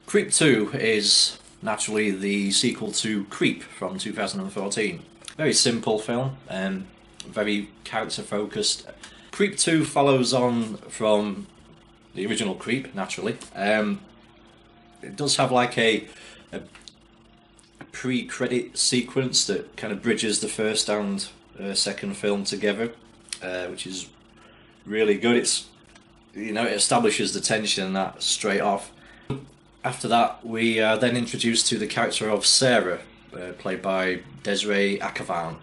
Creep 2 is naturally the sequel to Creep from 2014. Very simple film, very character focused. Creep 2 follows on from the original Creep, naturally. It does have like a pre-credit sequence that kind of bridges the first and second film together, which is really good. It establishes the tension and that straight off. After that, we are then introduced to the character of Sarah, played by Desiree Akavan,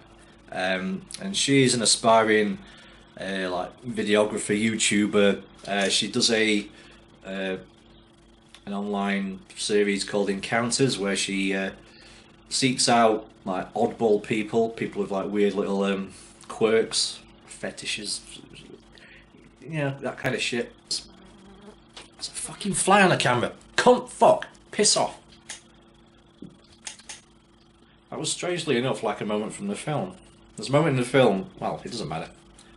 and she's an aspiring videographer, YouTuber. She does an online series called Encounters, where she seeks out like oddball people with like weird little quirks, fetishes, that kind of shit. It's a fucking fly on the camera. Cunt, fuck, piss off. That was strangely enough like a moment from the film. There's a moment in the film, well, it doesn't matter,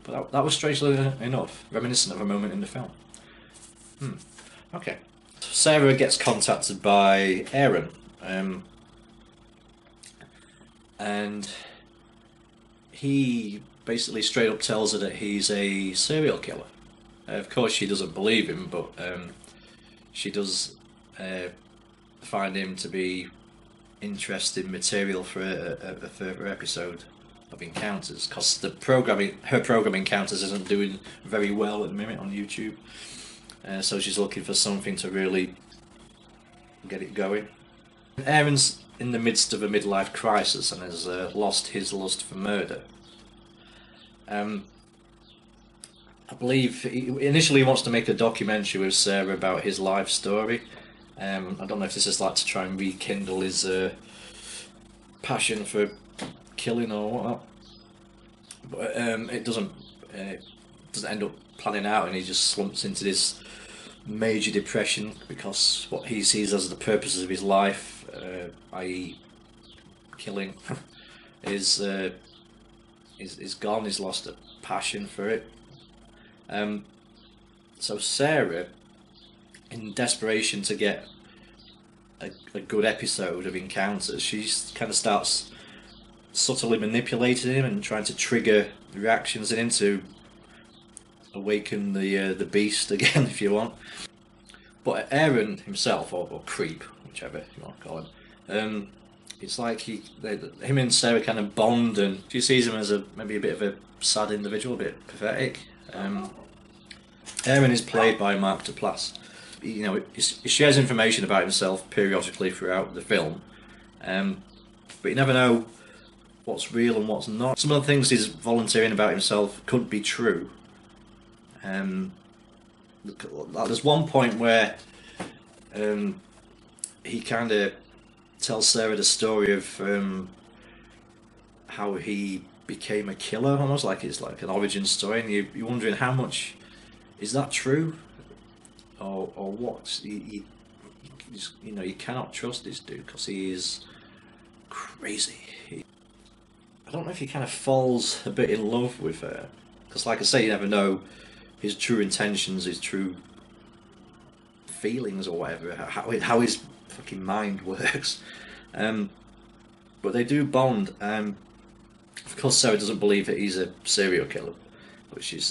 but that was strangely enough reminiscent of a moment in the film. Okay. Sarah gets contacted by Aaron, and he basically straight up tells her that he's a serial killer. Of course, she doesn't believe him, but she does find him to be interesting material for a further episode of Encounters, because her program Encounters isn't doing very well at the minute on YouTube, so she's looking for something to really get it going. Aaron's in the midst of a midlife crisis and has lost his lust for murder. I believe he initially wants to make a documentary with Sarah about his life story. I don't know if this is like to try and rekindle his passion for killing or whatnot, but it doesn't end up planning out, and he just slumps into this major depression because what he sees as the purposes of his life, i.e. killing, is gone. He's lost a passion for it. So Sarah, in desperation to get a good episode of Encounters, she kind of starts subtly manipulating him and trying to trigger reactions in him to awaken the beast again, if you want. But Aaron himself, or Creep, whichever you want to call him, it's like him and Sarah kind of bond, and she sees him as maybe a bit of a sad individual, a bit pathetic. Aaron is played by Mark Duplass. He shares information about himself periodically throughout the film, but you never know what's real and what's not. Some of the things he's volunteering about himself could be true. There's one point where he kind of tells Sarah the story of how he became a killer, almost like it's like an origin story, and you're wondering how much is that true, or what. You cannot trust this dude because he is crazy. I don't know if he kind of falls a bit in love with her, because like I say, you never know his true intentions, his true feelings, or whatever, how his fucking mind works. But they do bond. Of course, Sarah doesn't believe that he's a serial killer, but she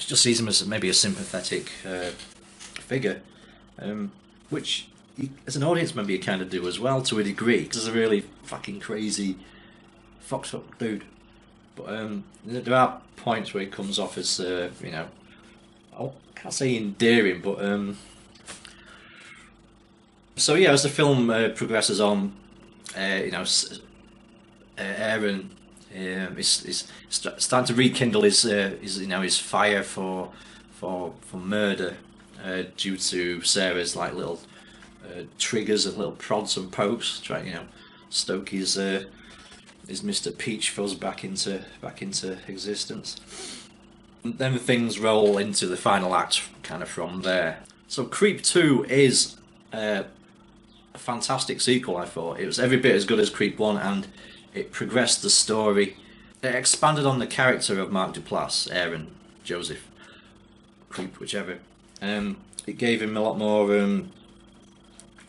just sees him as maybe a sympathetic figure, which as an audience member you kind of do as well, to a degree. He's a really fucking crazy, fucked up dude. But there are points where he comes off as, I can't say endearing, but so yeah, as the film progresses on, Aaron is starting to rekindle his fire for murder, due to Sarah's like little triggers and little prods and pokes, trying stoke his Mr. Peach Fuzz back into existence. And then things roll into the final act kind of from there. So Creep 2 is a fantastic sequel, I thought. It was every bit as good as Creep 1, and it progressed the story. It expanded on the character of Mark Duplass, Aaron, Joseph, Creep, whichever. It gave him a lot more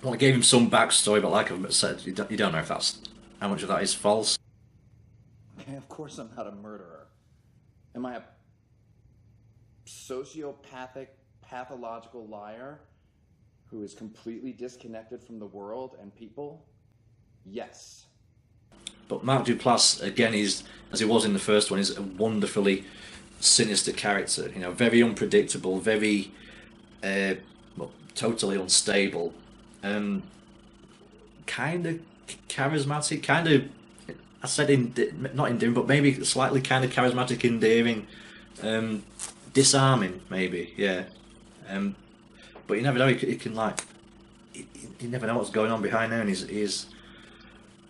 Well, I gave him some backstory, but like I said, you don't know if that's how much of that is false. Okay, of course I'm not a murderer. Am I a sociopathic, pathological liar who is completely disconnected from the world and people? Yes. But Mark Duplass, again, is, as he was in the first one, is a wonderfully sinister character. You know, very unpredictable, very well, totally unstable, kind of charismatic, kind of. I said not endearing, but maybe slightly kind of charismatic, endearing, disarming, maybe, yeah. But you never know. He can like, you never know what's going on behind there, and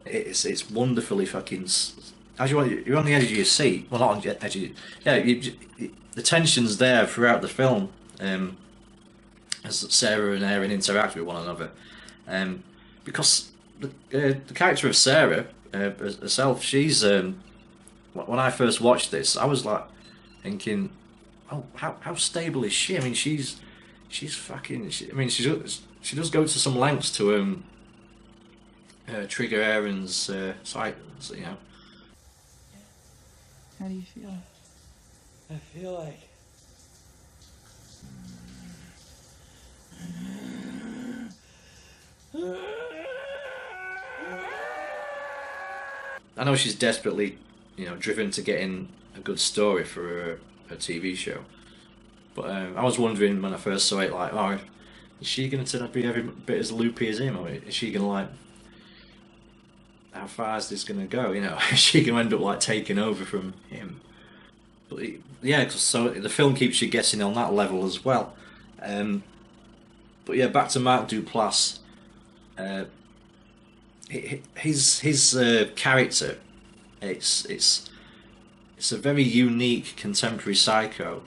it's wonderfully fucking. As you're on the edge of your seat. Well, not on the edge of yeah. The tension's there throughout the film, as Sarah and Aaron interact with one another, because the character of Sarah herself, she's when I first watched this, I was like thinking, oh, how stable is she? I mean, she's fucking. I mean, she does go to some lengths to trigger Aaron's sight, you know. How do you feel? I feel like... I know she's desperately, you know, driven to get in a good story for a TV show, but I was wondering when I first saw it, like, oh, is she going to turn out to be every bit as loopy as him, or is she going to like, how far is this going to go? You know, is she going to end up like taking over from him? But yeah, so the film keeps you guessing on that level as well. But yeah, back to Mark Duplass. His character, it's a very unique contemporary psycho.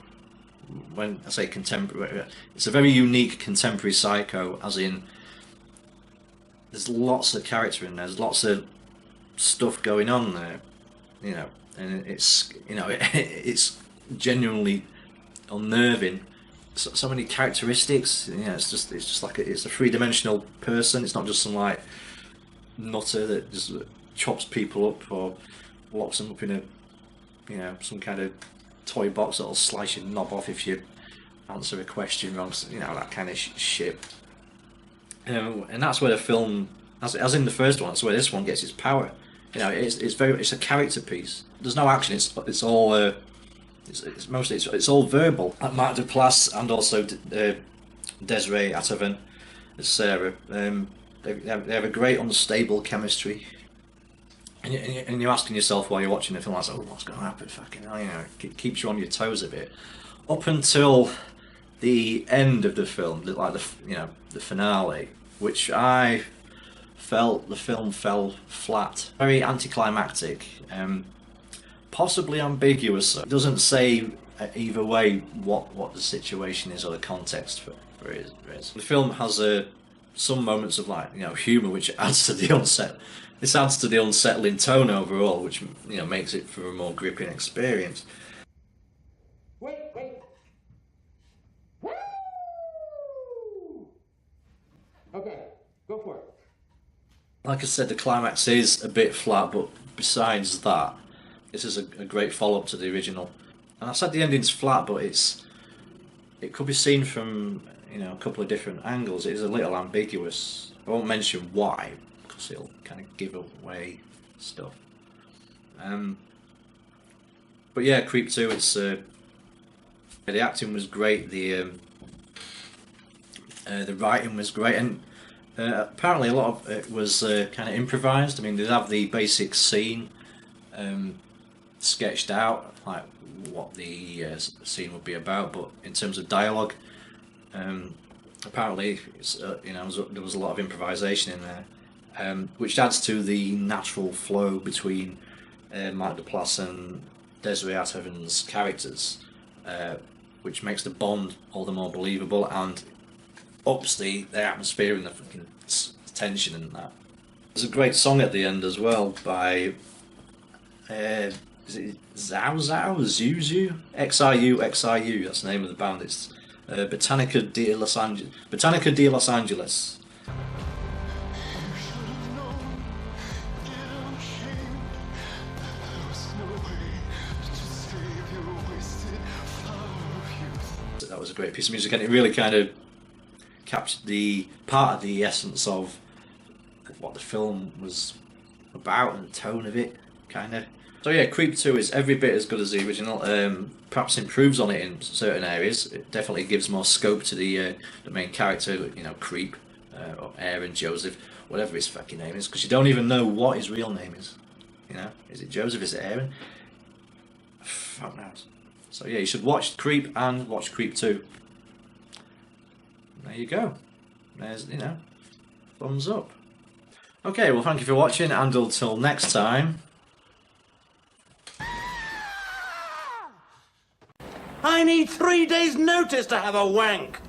When I say contemporary, it's a very unique contemporary psycho, as in there's lots of character in there. There's lots of stuff going on there, you know, and it's, you know, it's genuinely unnerving. So many characteristics. You know, it's just like it's a three-dimensional person. It's not just some like nutter that just chops people up or locks them up in a, you know, some kind of toy box that'll slice your knob off if you answer a question wrong. You know, that kind of shit. And that's where the film, as in the first one, that's where this one gets its power. You know, it's a character piece. There's no action. It's all it's all verbal. Like Mark Duplass and also Desiree Atavan as Sarah. They have a great unstable chemistry. And you're asking yourself while you're watching the film, like, oh, what's going to happen? Fucking hell, you know, it keeps you on your toes a bit. Up until the end of the film, like the finale, which I felt the film fell flat, very anticlimactic, possibly ambiguous. It doesn't say either way what the situation is or the context for it is. The film has some moments of, like, you know, humour, which adds to the unsettling tone overall, which, you know, makes it for a more gripping experience. Wait! Woo! Okay, go for it. Like I said, the climax is a bit flat, but besides that, this is a great follow-up to the original. And I said the ending's flat, but it could be seen from, you know, a couple of different angles. It is a little ambiguous. I won't mention why, because it'll kind of give away stuff. But yeah, Creep 2, it's the acting was great, the writing was great, and apparently a lot of it was kind of improvised. I mean, they have the basic scene sketched out, like what the scene would be about, but in terms of dialogue, apparently you know, there was a lot of improvisation in there, which adds to the natural flow between Mark Duplass and Desiree Atavan's characters, which makes the bond all the more believable and ups the atmosphere and the fucking tension and that. There's a great song at the end as well by is it Zuzu? XIU, that's the name of the band. It's Botanica de Los Angeles. that was a great piece of music, and it really kind of captured the part of the essence of what the film was about and the tone of it, kind of. So yeah, Creep 2 is every bit as good as the original. Perhaps improves on it in certain areas. It definitely gives more scope to the main character, you know, Creep, or Aaron, Joseph, whatever his fucking name is, because you don't even know what his real name is. You know, is it Joseph? Is it Aaron? Fuck knows. So yeah, you should watch Creep and watch Creep 2. There you go. There's, you know, thumbs up. Okay, well, thank you for watching, and until next time. I need 3 days' notice to have a wank.